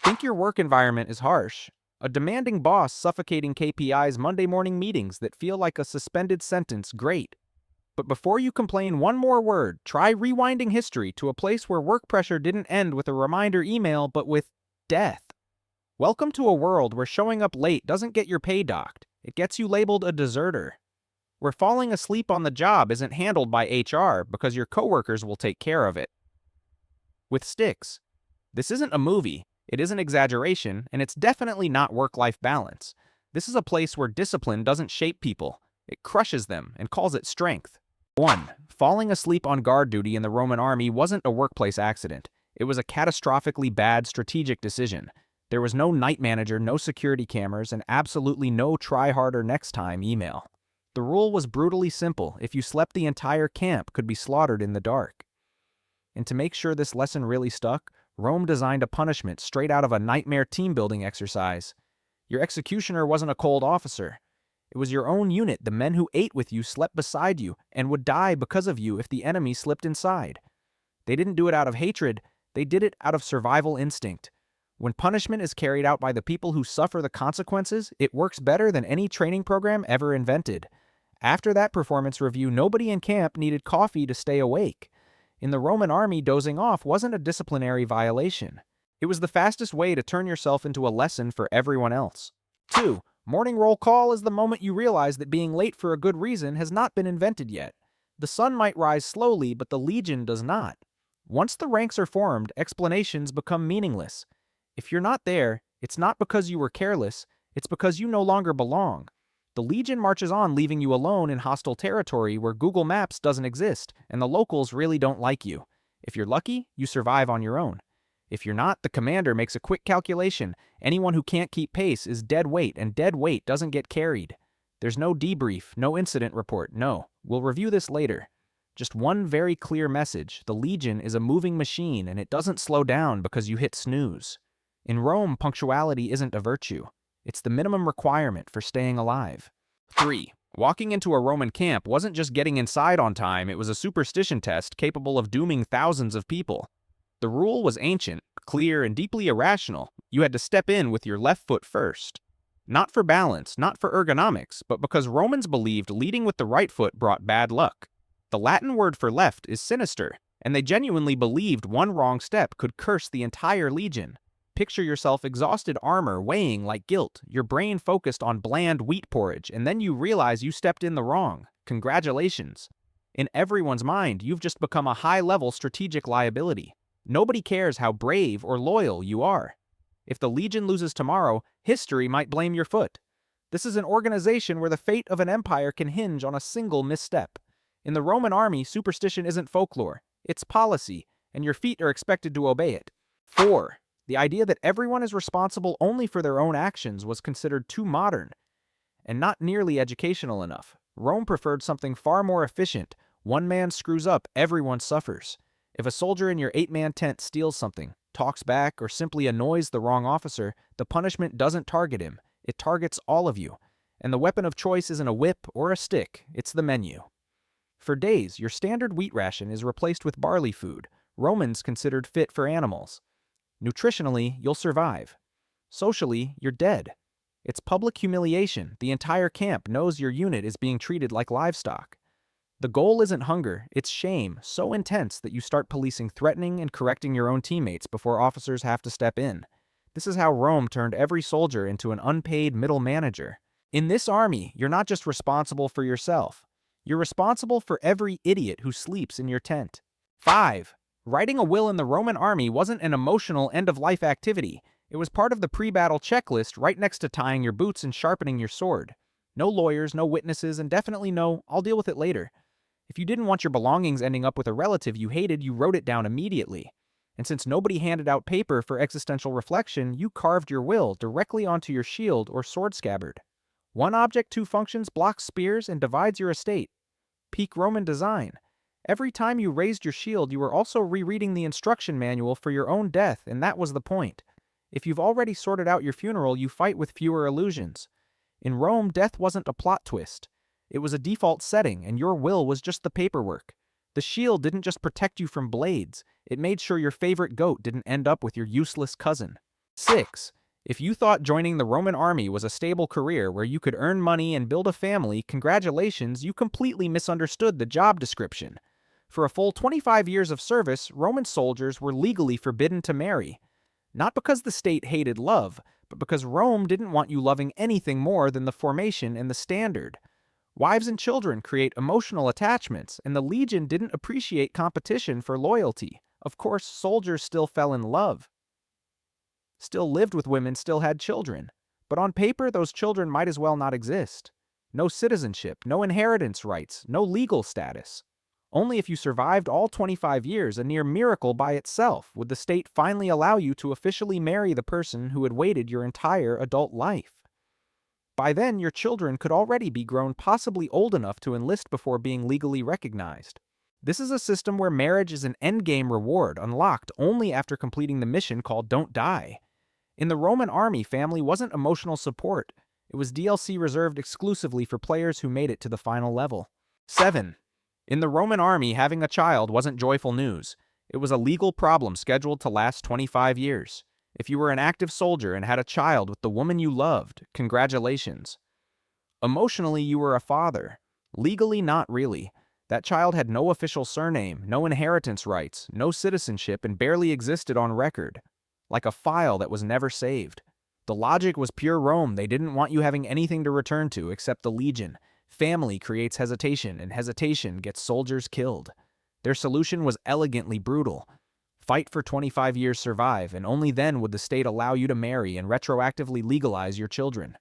Think your work environment is harsh? A demanding boss suffocating KPIs Monday morning meetings that feel like a suspended sentence, great. But before you complain one more word, try rewinding history to a place where work pressure didn't end with a reminder email but with death. Welcome to a world where showing up late doesn't get your pay docked, it gets you labeled a deserter. Where falling asleep on the job isn't handled by HR because your coworkers will take care of it. With sticks. This isn't a movie, it isn't exaggeration, and it's definitely not work-life balance. This is a place where discipline doesn't shape people, it crushes them and calls it strength. 1. Falling asleep on guard duty in the Roman army wasn't a workplace accident. It was a catastrophically bad strategic decision. There was no night manager, no security cameras, and absolutely no try harder next time email. The rule was brutally simple. If you slept, the entire camp could be slaughtered in the dark. And to make sure this lesson really stuck, Rome designed a punishment straight out of a nightmare team-building exercise. Your executioner wasn't a cold officer. It was your own unit. The men who ate with you slept beside you and would die because of you if the enemy slipped inside. They didn't do it out of hatred, they did it out of survival instinct. When punishment is carried out by the people who suffer the consequences, it works better than any training program ever invented. After that performance review, nobody in camp needed coffee to stay awake. In the Roman army, dozing off wasn't a disciplinary violation. It was the fastest way to turn yourself into a lesson for everyone else. 2. Morning roll call is the moment you realize that being late for a good reason has not been invented yet. The sun might rise slowly, but the legion does not. Once the ranks are formed, explanations become meaningless. If you're not there, it's not because you were careless, it's because you no longer belong. The Legion marches on, leaving you alone in hostile territory where Google Maps doesn't exist, and the locals really don't like you. If you're lucky, you survive on your own. If you're not, the commander makes a quick calculation. Anyone who can't keep pace is dead weight, and dead weight doesn't get carried. There's no debrief, no incident report, no. We'll review this later. Just one very clear message. The Legion is a moving machine, and it doesn't slow down because you hit snooze. In Rome, punctuality isn't a virtue. It's the minimum requirement for staying alive. 3. Walking into a Roman camp wasn't just getting inside on time, it was a superstition test capable of dooming thousands of people. The rule was ancient, clear, and deeply irrational. You had to step in with your left foot first. Not for balance, not for ergonomics, but because Romans believed leading with the right foot brought bad luck. The Latin word for left is sinister, and they genuinely believed one wrong step could curse the entire legion. Picture yourself exhausted armor weighing like guilt, your brain focused on bland wheat porridge, and then you realize you stepped in the wrong. Congratulations. In everyone's mind, you've just become a high-level strategic liability. Nobody cares how brave or loyal you are. If the Legion loses tomorrow, history might blame your foot. This is an organization where the fate of an empire can hinge on a single misstep. In the Roman army, superstition isn't folklore, it's policy, and your feet are expected to obey it. 4. The idea that everyone is responsible only for their own actions was considered too modern and not nearly educational enough. Rome preferred something far more efficient. One man screws up, everyone suffers. If a soldier in your 8-man tent steals something, talks back, or simply annoys the wrong officer, the punishment doesn't target him. It targets all of you. And the weapon of choice isn't a whip or a stick, it's the menu. For days, your standard wheat ration is replaced with barley food, Romans considered fit for animals. Nutritionally, you'll survive. Socially, you're dead. It's public humiliation. The entire camp knows your unit is being treated like livestock. The goal isn't hunger, it's shame, so intense that you start policing threatening and correcting your own teammates before officers have to step in. This is how Rome turned every soldier into an unpaid middle manager. In this army, you're not just responsible for yourself. You're responsible for every idiot who sleeps in your tent. 5. Writing a will in the Roman army wasn't an emotional end-of-life activity. It was part of the pre-battle checklist right next to tying your boots and sharpening your sword. No lawyers, no witnesses, and definitely no, I'll deal with it later. If you didn't want your belongings ending up with a relative you hated, you wrote it down immediately. And since nobody handed out paper for existential reflection, you carved your will directly onto your shield or sword scabbard. One object, two functions blocks spears and divides your estate. Peak Roman design. Every time you raised your shield, you were also rereading the instruction manual for your own death, and that was the point. If you've already sorted out your funeral, you fight with fewer illusions. In Rome, death wasn't a plot twist. It was a default setting, and your will was just the paperwork. The shield didn't just protect you from blades, it made sure your favorite goat didn't end up with your useless cousin. 6. If you thought joining the Roman army was a stable career where you could earn money and build a family, congratulations, you completely misunderstood the job description. For a full 25 years of service, Roman soldiers were legally forbidden to marry. Not because the state hated love, but because Rome didn't want you loving anything more than the formation and the standard. Wives and children create emotional attachments, and the legion didn't appreciate competition for loyalty. Of course, soldiers still fell in love, still lived with women, still had children. But on paper, those children might as well not exist. No citizenship, no inheritance rights, no legal status. Only if you survived all 25 years, a near miracle by itself, would the state finally allow you to officially marry the person who had waited your entire adult life. By then, your children could already be grown, possibly old enough to enlist before being legally recognized. This is a system where marriage is an endgame reward unlocked only after completing the mission called Don't Die. In the Roman army, family wasn't emotional support. It was DLC reserved exclusively for players who made it to the final level. 7. In the Roman army, having a child wasn't joyful news. It was a legal problem scheduled to last 25 years. If you were an active soldier and had a child with the woman you loved, congratulations. Emotionally, you were a father. Legally, not really. That child had no official surname, no inheritance rights, no citizenship, and barely existed on record. Like a file that was never saved. The logic was pure Rome. They didn't want you having anything to return to except the legion. Family creates hesitation, and hesitation gets soldiers killed. Their solution was elegantly brutal. Fight for 25 years, survive, and only then would the state allow you to marry and retroactively legalize your children.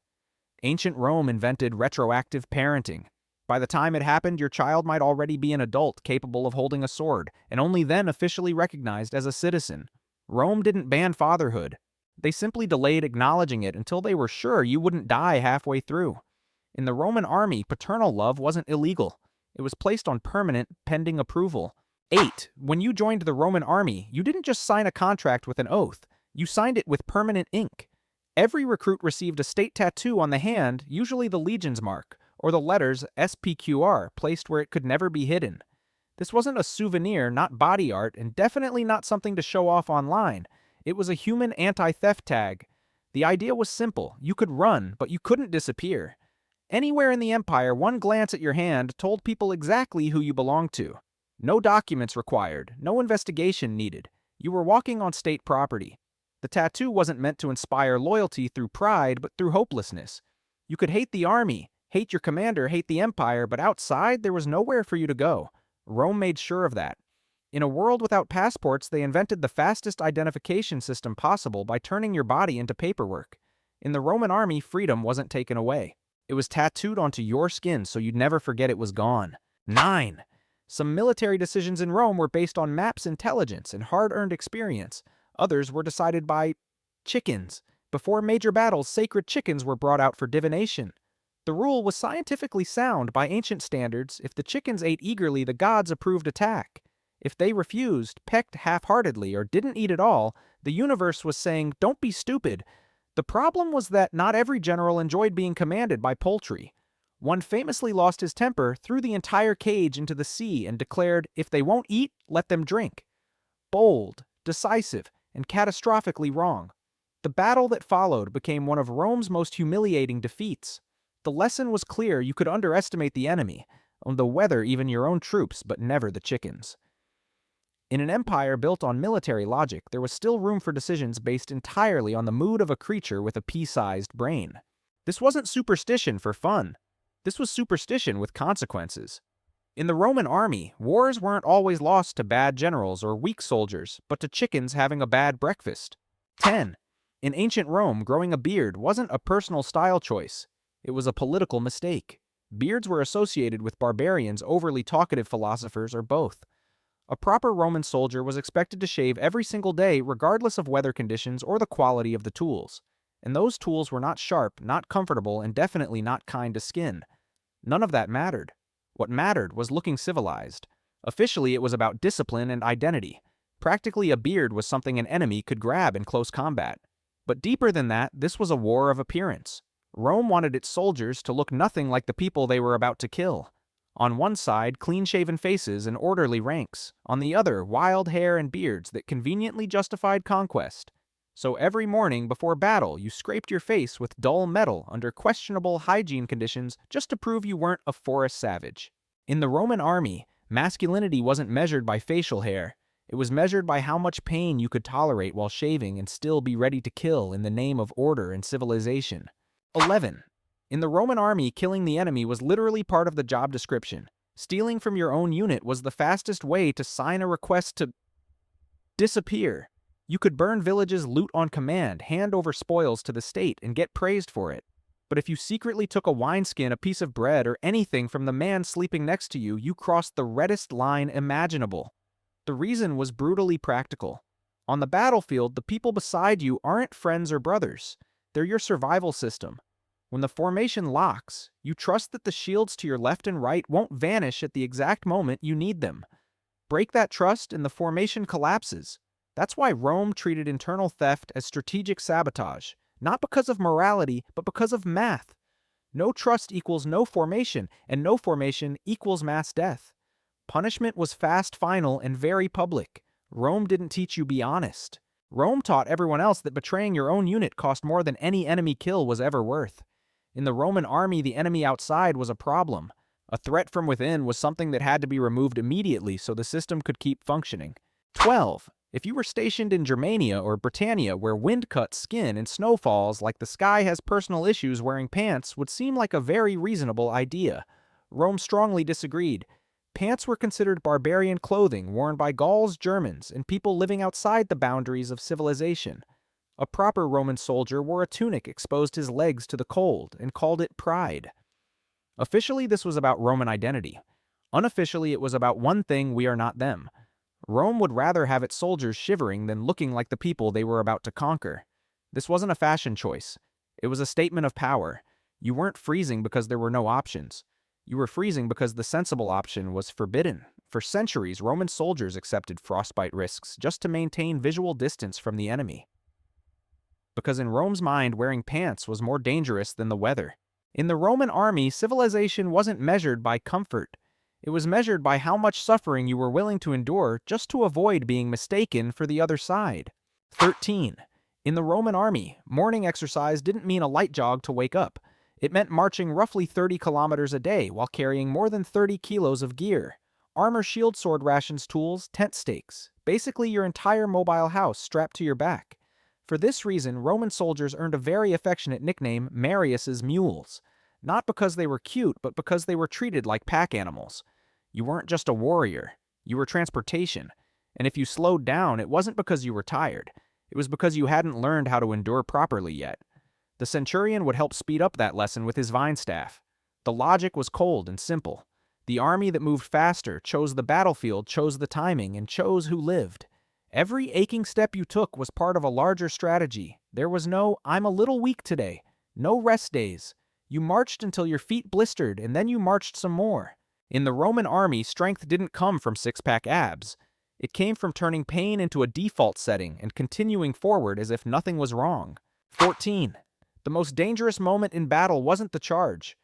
Ancient Rome invented retroactive parenting. By the time it happened, your child might already be an adult capable of holding a sword, and only then officially recognized as a citizen. Rome didn't ban fatherhood. They simply delayed acknowledging it until they were sure you wouldn't die halfway through. In the Roman army, paternal love wasn't illegal. It was placed on permanent, pending approval. 8. When you joined the Roman army, you didn't just sign a contract with an oath. You signed it with permanent ink. Every recruit received a state tattoo on the hand, usually the legion's mark, or the letters SPQR, placed where it could never be hidden. This wasn't a souvenir, not body art, and definitely not something to show off online. It was a human anti-theft tag. The idea was simple. You could run, but you couldn't disappear. Anywhere in the Empire, one glance at your hand told people exactly who you belonged to. No documents required, no investigation needed. You were walking on state property. The tattoo wasn't meant to inspire loyalty through pride, but through hopelessness. You could hate the army, hate your commander, hate the Empire, but outside there was nowhere for you to go. Rome made sure of that. In a world without passports, they invented the fastest identification system possible by turning your body into paperwork. In the Roman army, freedom wasn't taken away. It was tattooed onto your skin so you'd never forget it was gone. 9. Some military decisions in Rome were based on maps, intelligence, and hard-earned experience. Others were decided by chickens. Before major battles, sacred chickens were brought out for divination. The rule was scientifically sound by ancient standards. If the chickens ate eagerly, the gods approved attack. If they refused, pecked half-heartedly, or didn't eat at all, the universe was saying, "Don't be stupid." The problem was that not every general enjoyed being commanded by poultry. One famously lost his temper, threw the entire cage into the sea, and declared, "If they won't eat, let them drink." Bold, decisive, and catastrophically wrong. The battle that followed became one of Rome's most humiliating defeats. The lesson was clear: you could underestimate the enemy, on the weather, even your own troops, but never the chickens. In an empire built on military logic, there was still room for decisions based entirely on the mood of a creature with a pea-sized brain. This wasn't superstition for fun. This was superstition with consequences. In the Roman army, wars weren't always lost to bad generals or weak soldiers, but to chickens having a bad breakfast. 10. In ancient Rome, growing a beard wasn't a personal style choice. It was a political mistake. Beards were associated with barbarians, overly talkative philosophers, or both. A proper Roman soldier was expected to shave every single day regardless of weather conditions or the quality of the tools. And those tools were not sharp, not comfortable, and definitely not kind to skin. None of that mattered. What mattered was looking civilized. Officially, it was about discipline and identity. Practically, a beard was something an enemy could grab in close combat. But deeper than that, this was a war of appearance. Rome wanted its soldiers to look nothing like the people they were about to kill. On one side, clean-shaven faces and orderly ranks. On the other, wild hair and beards that conveniently justified conquest. So every morning before battle, you scraped your face with dull metal under questionable hygiene conditions just to prove you weren't a forest savage. In the Roman army, masculinity wasn't measured by facial hair. It was measured by how much pain you could tolerate while shaving and still be ready to kill in the name of order and civilization. 11. In the Roman army, killing the enemy was literally part of the job description. Stealing from your own unit was the fastest way to sign a request to disappear. You could burn villages' loot on command, hand over spoils to the state, and get praised for it. But if you secretly took a wineskin, a piece of bread, or anything from the man sleeping next to you, you crossed the reddest line imaginable. The reason was brutally practical. On the battlefield, the people beside you aren't friends or brothers. They're your survival system. When the formation locks, you trust that the shields to your left and right won't vanish at the exact moment you need them. Break that trust and the formation collapses. That's why Rome treated internal theft as strategic sabotage, not because of morality, but because of math. No trust equals no formation, and no formation equals mass death. Punishment was fast, final, and very public. Rome didn't teach you be honest. Rome taught everyone else that betraying your own unit cost more than any enemy kill was ever worth. In the Roman army, the enemy outside was a problem. A threat from within was something that had to be removed immediately so the system could keep functioning. 12. If you were stationed in Germania or Britannia where wind cuts skin and snow falls like the sky has personal issues, wearing pants would seem like a very reasonable idea. Rome strongly disagreed. Pants were considered barbarian clothing worn by Gauls, Germans, and people living outside the boundaries of civilization. A proper Roman soldier wore a tunic, exposed his legs to the cold, and called it pride. Officially, this was about Roman identity. Unofficially, it was about one thing: we are not them. Rome would rather have its soldiers shivering than looking like the people they were about to conquer. This wasn't a fashion choice. It was a statement of power. You weren't freezing because there were no options. You were freezing because the sensible option was forbidden. For centuries, Roman soldiers accepted frostbite risks just to maintain visual distance from the enemy. Because in Rome's mind, wearing pants was more dangerous than the weather. In the Roman army, civilization wasn't measured by comfort. It was measured by how much suffering you were willing to endure just to avoid being mistaken for the other side. 13. In the Roman army, morning exercise didn't mean a light jog to wake up. It meant marching roughly 30 kilometers a day while carrying more than 30 kilos of gear. Armor, shield, sword rations, tools, tent stakes. Basically your entire mobile house strapped to your back. For this reason, Roman soldiers earned a very affectionate nickname, Marius's mules. Not because they were cute, but because they were treated like pack animals. You weren't just a warrior. You were transportation. And if you slowed down, it wasn't because you were tired. It was because you hadn't learned how to endure properly yet. The centurion would help speed up that lesson with his vine staff. The logic was cold and simple. The army that moved faster chose the battlefield, chose the timing, and chose who lived. Every aching step you took was part of a larger strategy. There was no, "I'm a little weak today." No rest days. You marched until your feet blistered, and then you marched some more. In the Roman army, strength didn't come from six-pack abs. It came from turning pain into a default setting and continuing forward as if nothing was wrong. 14. The most dangerous moment in battle wasn't the charge.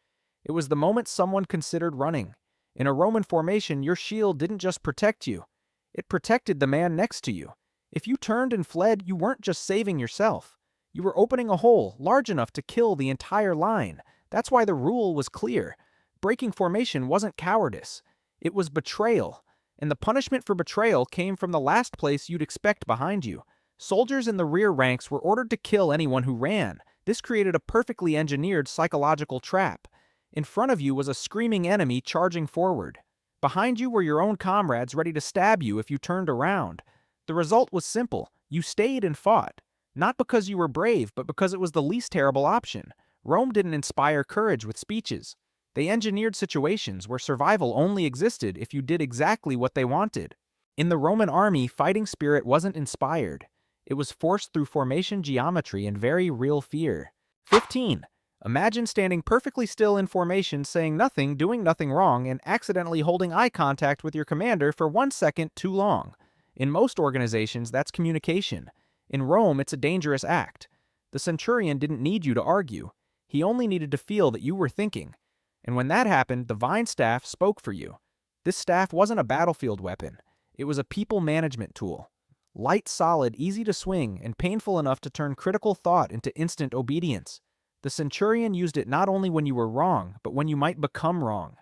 It was the moment someone considered running. In a Roman formation, your shield didn't just protect you. It protected the man next to you. If you turned and fled, you weren't just saving yourself. You were opening a hole large enough to kill the entire line. That's why the rule was clear. Breaking formation wasn't cowardice. It was betrayal. And the punishment for betrayal came from the last place you'd expect behind you. Soldiers in the rear ranks were ordered to kill anyone who ran. This created a perfectly engineered psychological trap. In front of you was a screaming enemy charging forward. Behind you were your own comrades ready to stab you if you turned around. The result was simple. You stayed and fought. Not because you were brave, but because it was the least terrible option. Rome didn't inspire courage with speeches. They engineered situations where survival only existed if you did exactly what they wanted. In the Roman army, fighting spirit wasn't inspired. It was forced through formation geometry and very real fear. 15. Imagine standing perfectly still in formation, saying nothing, doing nothing wrong, and accidentally holding eye contact with your commander for 1 second too long. In most organizations, that's communication. In Rome, it's a dangerous act. The centurion didn't need you to argue. He only needed to feel that you were thinking. And when that happened, the vine staff spoke for you. This staff wasn't a battlefield weapon. It was a people management tool. Light, solid, easy to swing, and painful enough to turn critical thought into instant obedience. The centurion used it not only when you were wrong, but when you might become wrong.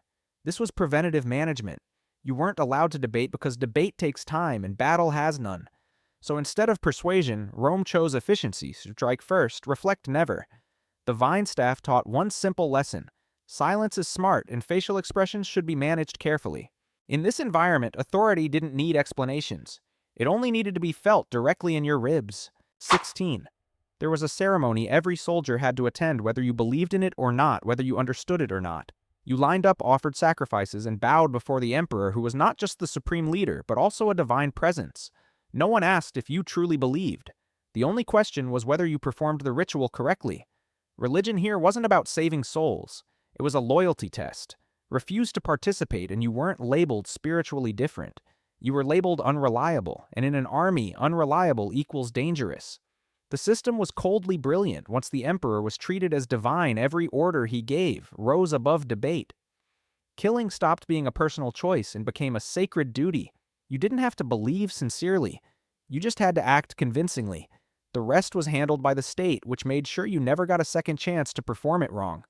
This was preventative management. You weren't allowed to debate because debate takes time and battle has none. So instead of persuasion, Rome chose efficiency: strike first, reflect never. The vine staff taught one simple lesson: silence is smart and facial expressions should be managed carefully. In this environment, authority didn't need explanations. It only needed to be felt directly in your ribs. 16. There was a ceremony every soldier had to attend, whether you believed in it or not, whether you understood it or not. You lined up, offered sacrifices, and bowed before the emperor, who was not just the supreme leader, but also a divine presence. No one asked if you truly believed. The only question was whether you performed the ritual correctly. Religion here wasn't about saving souls. It was a loyalty test. Refuse to participate and you weren't labeled spiritually different. You were labeled unreliable, and in an army, unreliable equals dangerous. The system was coldly brilliant. Once the emperor was treated as divine, every order he gave rose above debate. Killing stopped being a personal choice and became a sacred duty. You didn't have to believe sincerely. You just had to act convincingly. The rest was handled by the state, which made sure you never got a second chance to perform it wrong.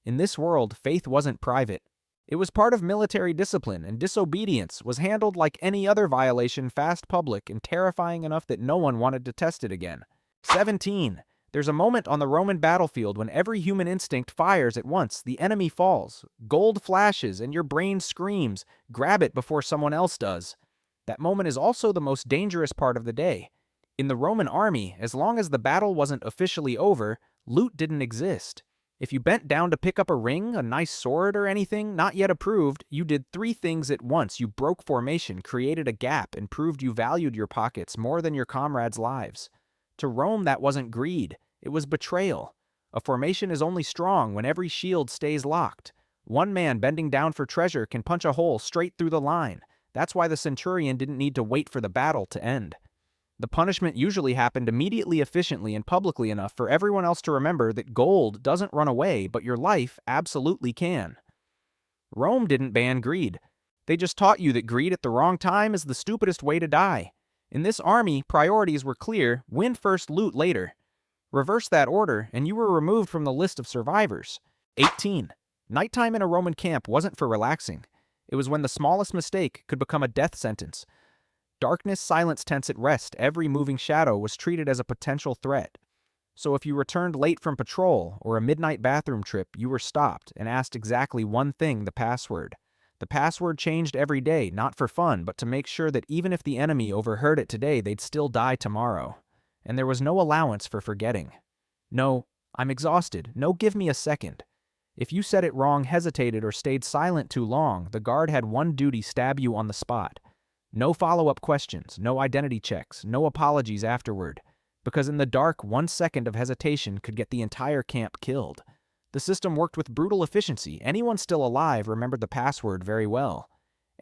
In this world, faith wasn't private. It was part of military discipline, and disobedience was handled like any other violation, fast, public, and terrifying enough that no one wanted to test it again. 17. There's a moment on the Roman battlefield when every human instinct fires at once. The enemy falls. Gold flashes, and your brain screams, grab it before someone else does. That moment is also the most dangerous part of the day. In the Roman army, as long as the battle wasn't officially over, loot didn't exist. If you bent down to pick up a ring, a nice sword, or anything not yet approved, you did three things at once. You broke formation, created a gap, and proved you valued your pockets more than your comrades' lives. To Rome, that wasn't greed. It was betrayal. A formation is only strong when every shield stays locked. One man bending down for treasure can punch a hole straight through the line. That's why the centurion didn't need to wait for the battle to end. The punishment usually happened immediately, efficiently, and publicly enough for everyone else to remember that gold doesn't run away, but your life absolutely can. Rome didn't ban greed. They just taught you that greed at the wrong time is the stupidest way to die. In this army, priorities were clear: win first, loot later. Reverse that order, and you were removed from the list of survivors. 18. Nighttime in a Roman camp wasn't for relaxing. It was when the smallest mistake could become a death sentence. Darkness, silence, tents at rest. Every moving shadow was treated as a potential threat. So if you returned late from patrol or a midnight bathroom trip, you were stopped and asked exactly one thing: the password. The password changed every day, not for fun, but to make sure that even if the enemy overheard it today, they'd still die tomorrow. And there was no allowance for forgetting. No, I'm exhausted. No, give me a second. If you said it wrong, hesitated, or stayed silent too long, the guard had one duty: stab you on the spot. No follow-up questions, no identity checks, no apologies afterward. Because in the dark, 1 second of hesitation could get the entire camp killed. The system worked with brutal efficiency. Anyone still alive remembered the password very well.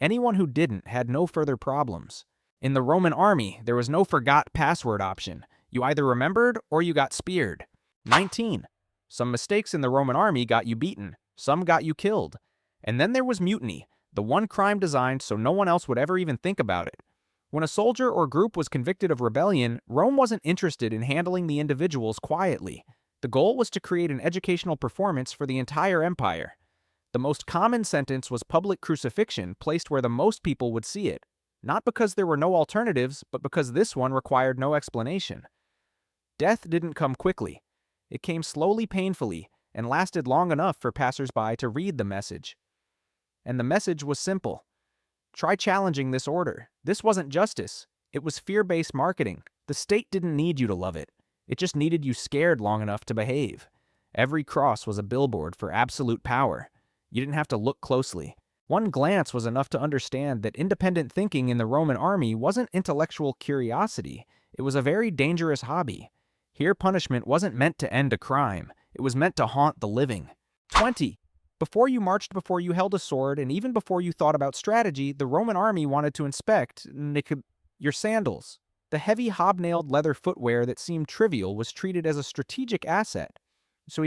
Anyone who didn't had no further problems. In the Roman army, there was no forgot password option. You either remembered or you got speared. 19. Some mistakes in the Roman army got you beaten. Some got you killed. And then there was mutiny, the one crime designed so no one else would ever even think about it. When a soldier or group was convicted of rebellion, Rome wasn't interested in handling the individuals quietly. The goal was to create an educational performance for the entire empire. The most common sentence was public crucifixion, placed where the most people would see it. Not because there were no alternatives, but because this one required no explanation. Death didn't come quickly. It came slowly, painfully, and lasted long enough for passers-by to read the message. And the message was simple. Try challenging this order. This wasn't justice. It was fear-based marketing. The state didn't need you to love it. It just needed you scared long enough to behave. Every cross was a billboard for absolute power. You didn't have to look closely. One glance was enough to understand that independent thinking in the Roman army wasn't intellectual curiosity. It was a very dangerous hobby. Here, punishment wasn't meant to end a crime. It was meant to haunt the living. 20. Before you marched, before you held a sword, and even before you thought about strategy, the Roman army wanted to inspect your sandals. The heavy, hobnailed leather footwear that seemed trivial was treated as a strategic asset. So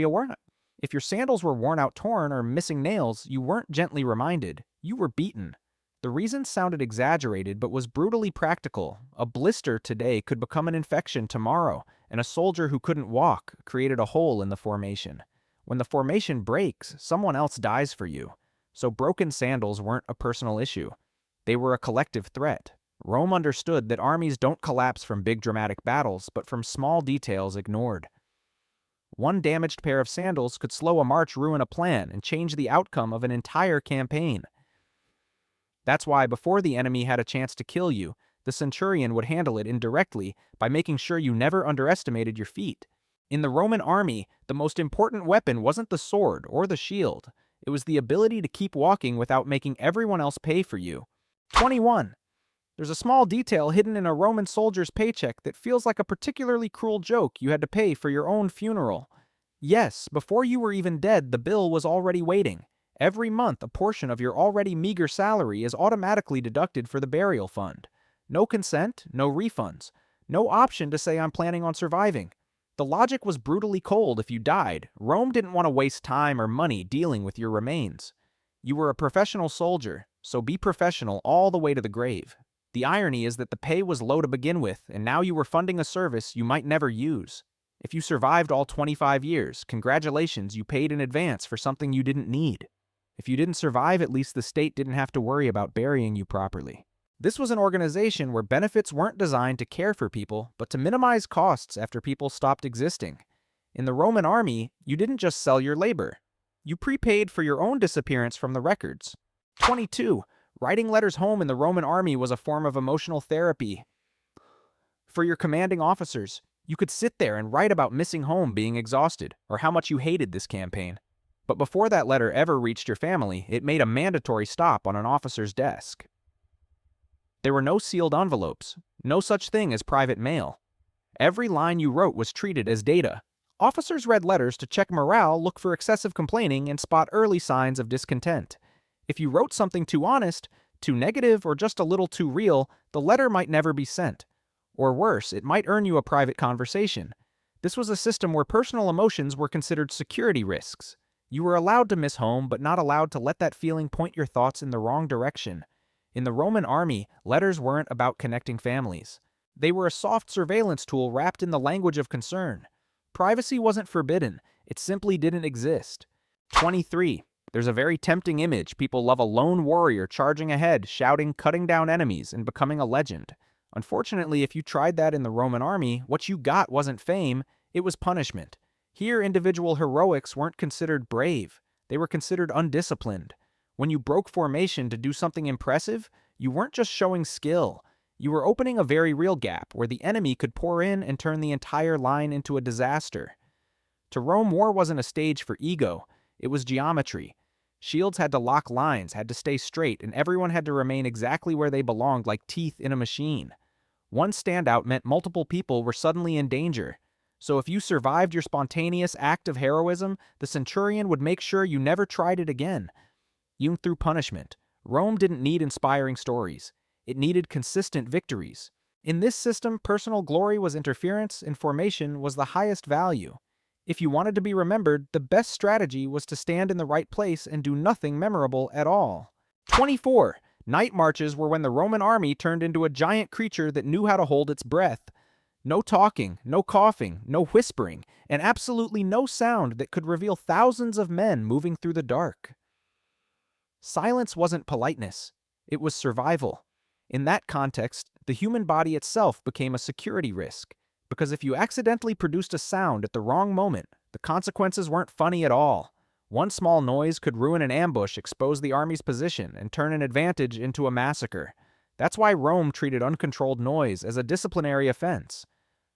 if your sandals were worn out, torn, or missing nails, you weren't gently reminded. You were beaten. The reason sounded exaggerated but was brutally practical. A blister today could become an infection tomorrow, and a soldier who couldn't walk created a hole in the formation. When the formation breaks, someone else dies for you. So broken sandals weren't a personal issue. They were a collective threat. Rome understood that armies don't collapse from big dramatic battles, but from small details ignored. One damaged pair of sandals could slow a march, ruin a plan, and change the outcome of an entire campaign. That's why before the enemy had a chance to kill you, the centurion would handle it indirectly by making sure you never underestimated your feet. In the Roman army, the most important weapon wasn't the sword or the shield. It was the ability to keep walking without making everyone else pay for you. 21. There's a small detail hidden in a Roman soldier's paycheck that feels like a particularly cruel joke you had to pay for your own funeral. Yes, before you were even dead, the bill was already waiting. Every month, a portion of your already meager salary is automatically deducted for the burial fund. No consent, no refunds. No option to say I'm planning on surviving. The logic was brutally cold. If you died, Rome didn't want to waste time or money dealing with your remains. You were a professional soldier, so be professional all the way to the grave. The irony is that the pay was low to begin with, and now you were funding a service you might never use. If you survived all 25 years, congratulations, you paid in advance for something you didn't need. If you didn't survive, at least the state didn't have to worry about burying you properly. This was an organization where benefits weren't designed to care for people, but to minimize costs after people stopped existing. In the Roman army, you didn't just sell your labor. You prepaid for your own disappearance from the records. 22. Writing letters home in the Roman army was a form of emotional therapy. For your commanding officers, you could sit there and write about missing home, being exhausted, or how much you hated this campaign. But before that letter ever reached your family, it made a mandatory stop on an officer's desk. There were no sealed envelopes, no such thing as private mail. Every line you wrote was treated as data. Officers read letters to check morale, look for excessive complaining, and spot early signs of discontent. If you wrote something too honest, too negative, or just a little too real, the letter might never be sent. Or worse, it might earn you a private conversation. This was a system where personal emotions were considered security risks. You were allowed to miss home, but not allowed to let that feeling point your thoughts in the wrong direction. In the Roman army, letters weren't about connecting families. They were a soft surveillance tool wrapped in the language of concern. Privacy wasn't forbidden, it simply didn't exist. 23. There's a very tempting image. People love a lone warrior charging ahead, shouting, cutting down enemies, and becoming a legend. Unfortunately, if you tried that in the Roman army, what you got wasn't fame, it was punishment. Here, individual heroics weren't considered brave. They were considered undisciplined. When you broke formation to do something impressive, you weren't just showing skill. You were opening a very real gap where the enemy could pour in and turn the entire line into a disaster. To Rome, war wasn't a stage for ego. It was geometry. Shields had to lock lines, had to stay straight, and everyone had to remain exactly where they belonged, like teeth in a machine. One standout meant multiple people were suddenly in danger. So if you survived your spontaneous act of heroism, the centurion would make sure you never tried it again. Even through punishment, Rome didn't need inspiring stories. It needed consistent victories. In this system, personal glory was interference and formation was the highest value. If you wanted to be remembered, the best strategy was to stand in the right place and do nothing memorable at all. 24. Night marches were when the Roman army turned into a giant creature that knew how to hold its breath. No talking, no coughing, no whispering, and absolutely no sound that could reveal thousands of men moving through the dark. Silence wasn't politeness. It was survival. In that context, the human body itself became a security risk, because if you accidentally produced a sound at the wrong moment, the consequences weren't funny at all. One small noise could ruin an ambush, expose the army's position, and turn an advantage into a massacre. That's why Rome treated uncontrolled noise as a disciplinary offense.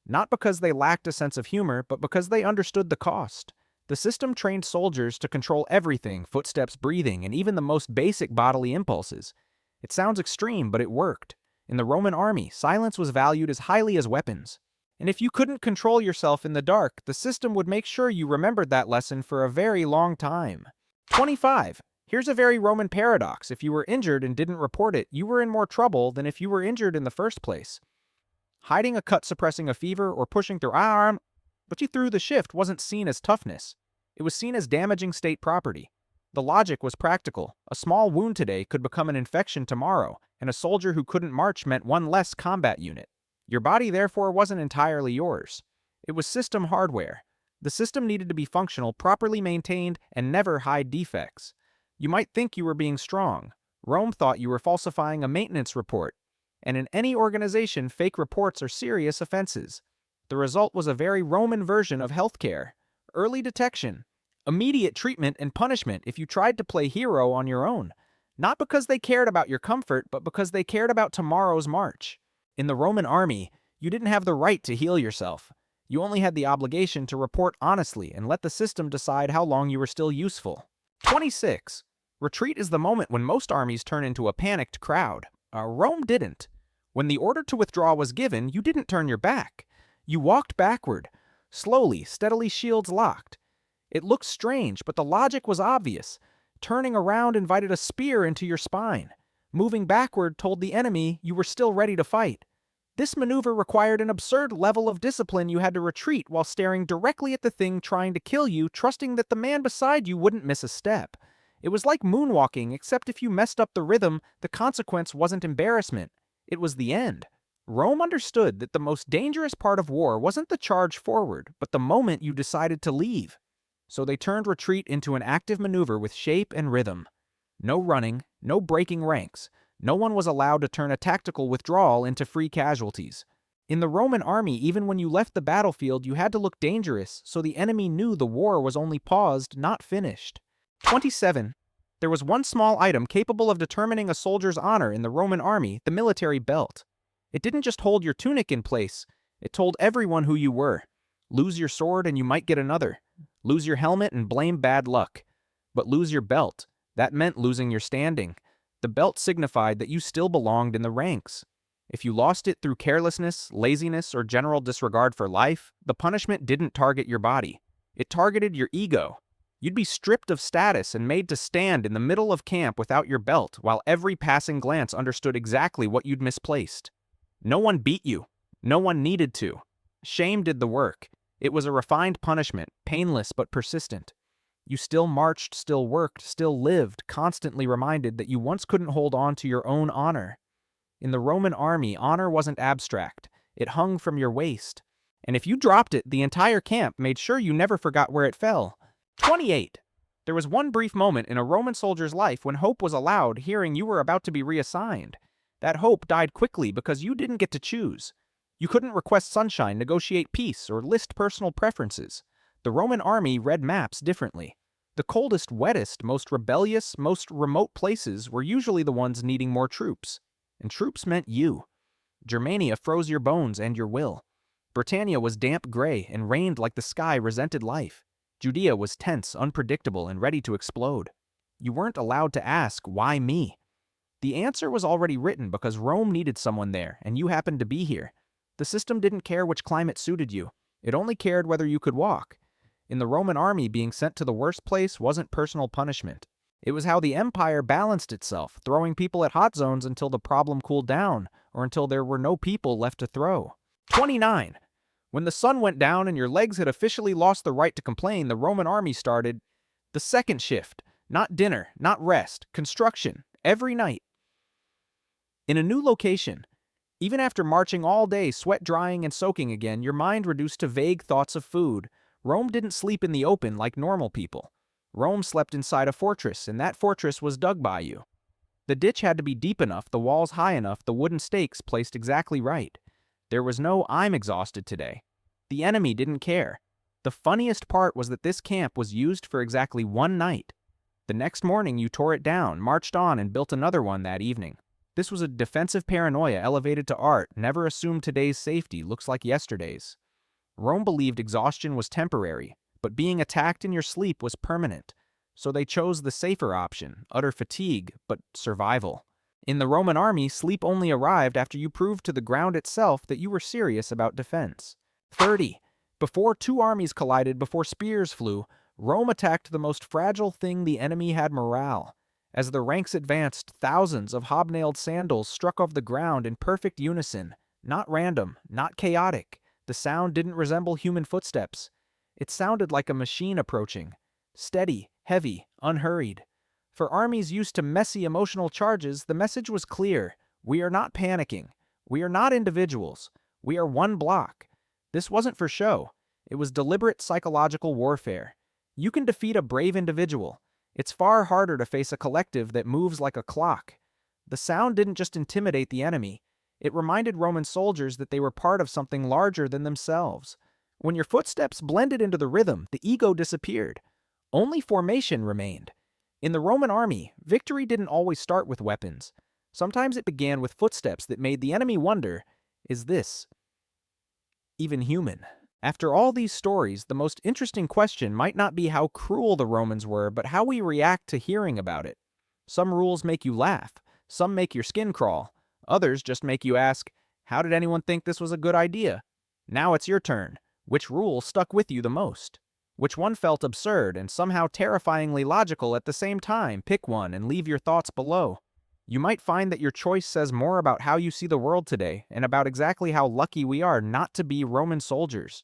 Not because they lacked a sense of humor, but because they understood the cost. The system trained soldiers to control everything, footsteps, breathing, and even the most basic bodily impulses. It sounds extreme, but it worked. In the Roman army, silence was valued as highly as weapons. And if you couldn't control yourself in the dark, the system would make sure you remembered that lesson for a very long time. 25. Here's a very Roman paradox. If you were injured and didn't report it, you were in more trouble than if you were injured in the first place. Hiding a cut, suppressing a fever, or pushing through but you threw the shift wasn't seen as toughness. It was seen as damaging state property. The logic was practical. A small wound today could become an infection tomorrow, and a soldier who couldn't march meant one less combat unit. Your body, therefore, wasn't entirely yours. It was system hardware. The system needed to be functional, properly maintained, and never hide defects. You might think you were being strong. Rome thought you were falsifying a maintenance report. And in any organization, fake reports are serious offenses. The result was a very Roman version of healthcare. Early detection, immediate treatment and punishment if you tried to play hero on your own. Not because they cared about your comfort, but because they cared about tomorrow's march. In the Roman army, you didn't have the right to heal yourself. You only had the obligation to report honestly and let the system decide how long you were still useful. 26. Retreat is the moment when most armies turn into a panicked crowd. Rome didn't. When the order to withdraw was given, you didn't turn your back. You walked backward, slowly, steadily, shields locked. It looked strange, but the logic was obvious. Turning around invited a spear into your spine. Moving backward told the enemy you were still ready to fight. This maneuver required an absurd level of discipline. You had to retreat while staring directly at the thing trying to kill you, trusting that the man beside you wouldn't miss a step. It was like moonwalking, except if you messed up the rhythm, the consequence wasn't embarrassment. It was the end. Rome understood that the most dangerous part of war wasn't the charge forward, but the moment you decided to leave. So they turned retreat into an active maneuver with shape and rhythm. No running, no breaking ranks. No one was allowed to turn a tactical withdrawal into free casualties. In the Roman army, even when you left the battlefield, you had to look dangerous, so the enemy knew the war was only paused, not finished. 27. There was one small item capable of determining a soldier's honor in the Roman army, the military belt. It didn't just hold your tunic in place, it told everyone who you were. Lose your sword and you might get another. Lose your helmet and blame bad luck. But lose your belt, that meant losing your standing. The belt signified that you still belonged in the ranks. If you lost it through carelessness, laziness, or general disregard for life, the punishment didn't target your body. It targeted your ego. You'd be stripped of status and made to stand in the middle of camp without your belt, while every passing glance understood exactly what you'd misplaced. No one beat you. No one needed to. Shame did the work. It was a refined punishment, painless but persistent. You still marched, still worked, still lived, constantly reminded that you once couldn't hold on to your own honor. In the Roman army, honor wasn't abstract. It hung from your waist. And if you dropped it, the entire camp made sure you never forgot where it fell. 28. There was one brief moment in a Roman soldier's life when hope was allowed, hearing you were about to be reassigned. That hope died quickly because you didn't get to choose. You couldn't request sunshine, negotiate peace, or list personal preferences. The Roman army read maps differently. The coldest, wettest, most rebellious, most remote places were usually the ones needing more troops. And troops meant you. Germania froze your bones and your will. Britannia was damp gray and rained like the sky resented life. Judea was tense, unpredictable, and ready to explode. You weren't allowed to ask, why me? The answer was already written because Rome needed someone there, and you happened to be here. The system didn't care which climate suited you. It only cared whether you could walk. In the Roman army, being sent to the worst place wasn't personal punishment. It was how the empire balanced itself, throwing people at hot zones until the problem cooled down, or until there were no people left to throw. 29. When the sun went down and your legs had officially lost the right to complain, the Roman army started the second shift. Not dinner, not rest, construction, every night. In a new location. Even after marching all day, sweat drying and soaking again, your mind reduced to vague thoughts of food. Rome didn't sleep in the open like normal people. Rome slept inside a fortress, and that fortress was dug by you. The ditch had to be deep enough, the walls high enough, the wooden stakes placed exactly right. There was no "I'm exhausted today." The enemy didn't care. The funniest part was that this camp was used for exactly one night. The next morning you tore it down, marched on, and built another one that evening. This was a defensive paranoia elevated to art, never assumed today's safety looks like yesterday's. Rome believed exhaustion was temporary, but being attacked in your sleep was permanent. So they chose the safer option, utter fatigue, but survival. In the Roman army, sleep only arrived after you proved to the ground itself that you were serious about defense. 30. Before two armies collided, before spears flew, Rome attacked the most fragile thing the enemy had: morale. As the ranks advanced, thousands of hobnailed sandals struck off the ground in perfect unison. Not random, not chaotic. The sound didn't resemble human footsteps. It sounded like a machine approaching. Steady, heavy, unhurried. For armies used to messy emotional charges, the message was clear. We are not panicking. We are not individuals. We are one block. This wasn't for show. It was deliberate psychological warfare. You can defeat a brave individual. It's far harder to face a collective that moves like a clock. The sound didn't just intimidate the enemy. It reminded Roman soldiers that they were part of something larger than themselves. When your footsteps blended into the rhythm, the ego disappeared. Only formation remained. In the Roman army, victory didn't always start with weapons. Sometimes it began with footsteps that made the enemy wonder, is this even human? After all these stories, the most interesting question might not be how cruel the Romans were, but how we react to hearing about it. Some rules make you laugh. Some make your skin crawl. Others just make you ask, how did anyone think this was a good idea? Now it's your turn. Which rule stuck with you the most? Which one felt absurd and somehow terrifyingly logical at the same time? Pick one and leave your thoughts below. You might find that your choice says more about how you see the world today and about exactly how lucky we are not to be Roman soldiers.